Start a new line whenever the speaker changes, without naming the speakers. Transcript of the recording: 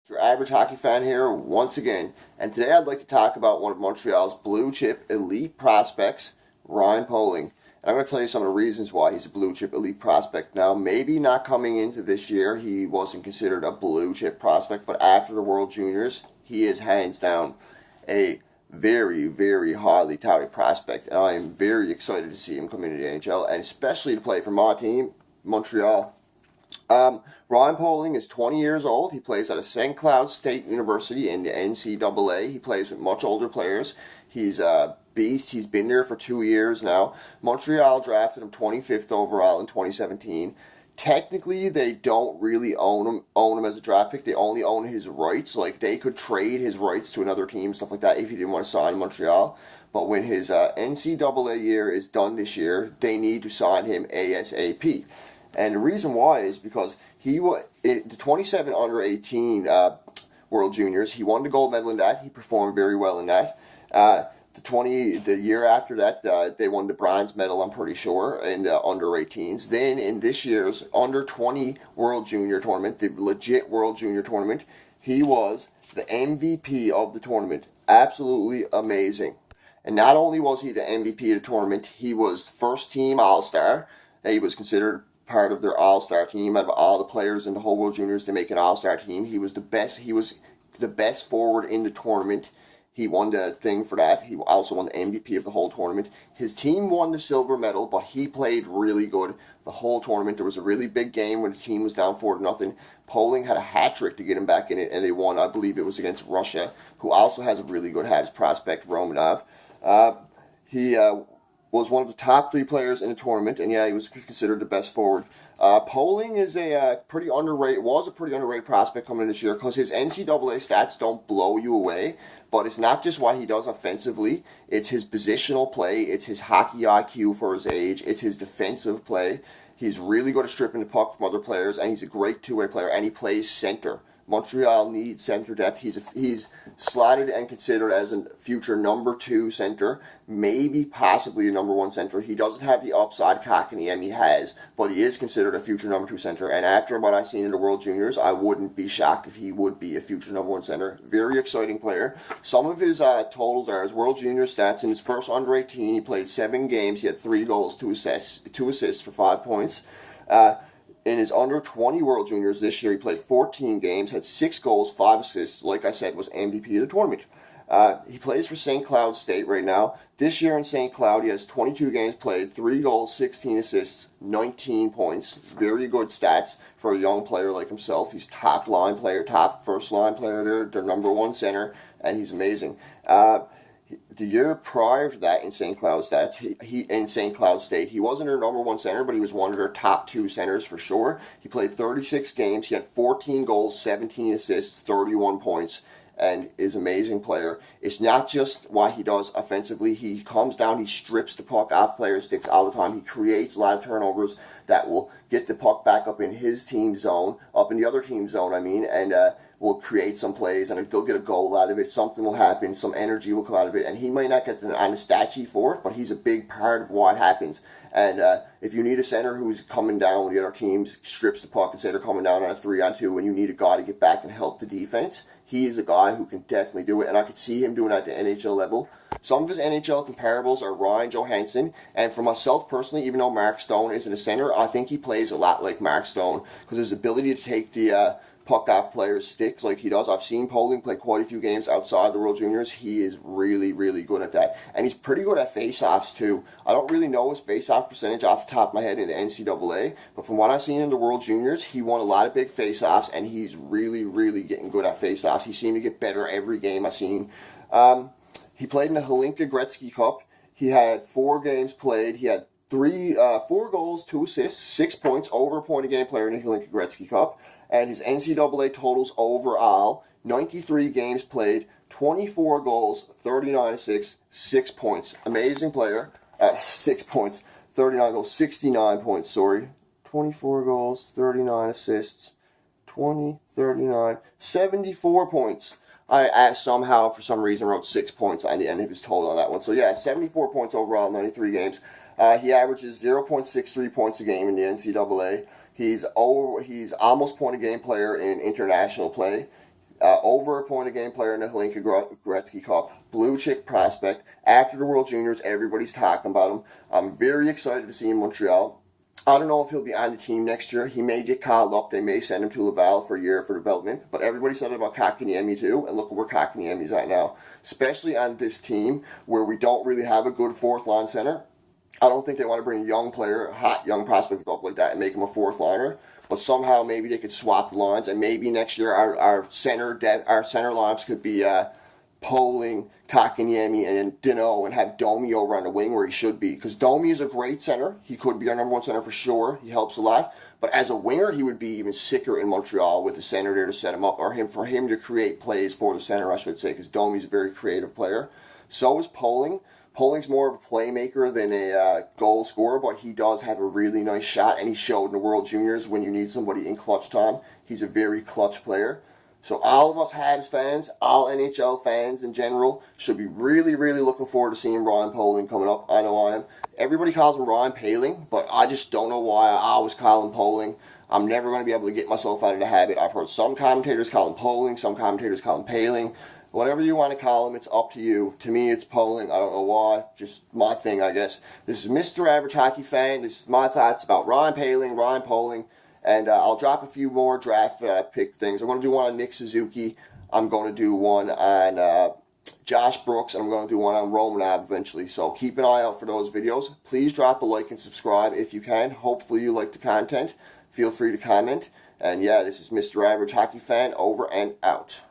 Your average hockey fan here once again, and today I'd like to talk about one of Montreal's blue chip elite prospects, Ryan Poehling. And I'm going to tell you some of the reasons why he's a blue chip elite prospect. Now, maybe not coming into this year, he wasn't considered a blue chip prospect, but after the World Juniors, he is hands down a very, very highly touted prospect. And I am very excited to see him come into the NHL, and especially to play for my team, Montreal. Ryan Poehling is 20 years old. He plays at a St. Cloud State University in the NCAA. He plays with much older players. He's a beast. He's been there for 2 years now. Montreal drafted him 25th overall in 2017. Technically, they don't really own him as a draft pick. They only own his rights. Like, they could trade his rights to another team, stuff like that, if he didn't want to sign Montreal. But when his NCAA year is done this year, they need to sign him ASAP. And the reason why is because he was the 27 under 18 World Juniors. He won the gold medal in that. He performed very well in that. The year after that, they won the bronze medal, I'm pretty sure, in the under 18s. Then in this year's under 20 World Junior tournament, the legit World Junior tournament, he was the MVP of the tournament. Absolutely amazing. And not only was he the MVP of the tournament, he was first team All-Star. He was considered part of their all-star team. Out of all the players in the whole World Juniors to make an all-star team, he was the best. He was the best forward in the tournament. He won the thing for that. He also won the MVP of the whole tournament. His team won the silver medal, but he played really good the whole tournament. There was a really big game when the team was down 4-0. Poehling had a hat trick to get him back in it, and they won. I believe it was against Russia, who also has a really good Habs prospect, Romanov. He was one of the top three players in the tournament, and yeah, he was considered the best forward. Poehling is a pretty underrated prospect coming in this year because his NCAA stats don't blow you away, but it's not just what he does offensively, it's his positional play, it's his hockey IQ for his age, it's his defensive play. He's really good at stripping the puck from other players, and he's a great two-way player, and he plays center. Montreal needs center depth. He's slotted and considered as a future number 2 center, maybe possibly a number 1 center. He doesn't have the upside Kotkaniemi has, but he is considered a future number 2 center. And after what I've seen in the World Juniors, I wouldn't be shocked if he would be a future number 1 center. Very exciting player. Some of his totals are his World Junior stats. In his first under 18, he played 7 games. He had 3 goals, 2 assists for 5 points. In his under 20 World Juniors this year, he played 14 games, had 6 goals, 5 assists. Like I said, was MVP of the tournament. He plays for St. Cloud State right now. This year in St. Cloud, he has 22 games played, 3 goals, 16 assists, 19 points. Very good stats for a young player like himself. He's top first line player there, their number 1 center, and he's amazing. The year prior to that in St. Cloud in St. Cloud State, he wasn't their number 1 center, but he was one of their top 2 centers for sure. He played 36 games. He had 14 goals, 17 assists, 31 points, and is an amazing player. It's not just what he does offensively. He comes down, he strips the puck off players' sticks all the time. He creates a lot of turnovers that will get the puck back up in his team's zone, up in the other team's zone, and will create some plays, and they'll get a goal out of it. Something will happen, some energy will come out of it, and he might not get on the stat sheet for it, but he's a big part of what happens. And if you need a center who's coming down when the other team strips the puck and say they're coming down on a 3-on-2, and you need a guy to get back and help the defense, he is a guy who can definitely do it, and I could see him doing it at the NHL level. Some of his NHL comparables are Ryan Johansson, and for myself personally, even though Mark Stone isn't a center, I think he plays a lot like Mark Stone because his ability to take the puck off players' sticks like he does. I've seen Poehling play quite a few games outside the World Juniors. He is really, really good at that. And he's pretty good at face-offs too. I don't really know his face-off percentage off the top of my head in the NCAA, but from what I've seen in the World Juniors, he won a lot of big face-offs, and he's really, really getting good at face-offs. He seemed to get better every game I've seen. He played in the Holinka Gretzky Cup. He had 4 games played. He had 4 goals, 2 assists, 6 points, over a point a game player in the Holinka Gretzky Cup. And his NCAA totals overall, 93 games played, 24 goals, 39 assists, 6 points. Amazing player at 6 points, 39 goals, 69 points, 24 goals, 39 assists, 74 points. I somehow, for some reason, wrote 6 points on the end of his total on that one. So yeah, 74 points overall, 93 games. He averages 0.63 points a game in the NCAA. He's almost point a game player in international play. over a point a game player in the Hlinka Gretzky Cup, blue chip prospect. After the World Juniors, everybody's talking about him. I'm very excited to see him in Montreal. I don't know if he'll be on the team next year. He may get called up. They may send him to Laval for a year for development. But everybody said it about Kotkaniemi too, and look at where Kotkaniemi's at now. Especially on this team where we don't really have a good fourth line center. I don't think they want to bring a young player, a hot young prospect up like that and make him a fourth liner. But somehow maybe they could swap the lines, and maybe next year our center lines could be Poheling, Kotkaniemi, and then Dino, and have Domi over on the wing where he should be. Because Domi is a great center. He could be our number one center for sure. He helps a lot. But as a winger, he would be even sicker in Montreal with a center there to set him up, or for him to create plays for the center, I should say, because Domi's a very creative player. So is Poheling. Pohling's more of a playmaker than a goal scorer, but he does have a really nice shot, and he showed in the World Juniors when you need somebody in clutch time. He's a very clutch player. So all of us Habs fans, all NHL fans in general, should be really, really looking forward to seeing Ryan Poheling coming up. I know I am. Everybody calls him Ryan Poehling, but I just don't know why I always call him Poheling. I'm never going to be able to get myself out of the habit. I've heard some commentators call him Poheling, some commentators call him Poehling. Whatever you want to call him, it's up to you. To me, it's Poheling. I don't know why. Just my thing, I guess. This is Mr. Average Hockey Fan. This is my thoughts about Ryan Poheling. And I'll drop a few more draft pick things. I'm going to do one on Nick Suzuki. I'm going to do one on Josh Brooks. And I'm going to do one on Romanov eventually. So keep an eye out for those videos. Please drop a like and subscribe if you can. Hopefully you like the content. Feel free to comment. And yeah, this is Mr. Average Hockey Fan, over and out.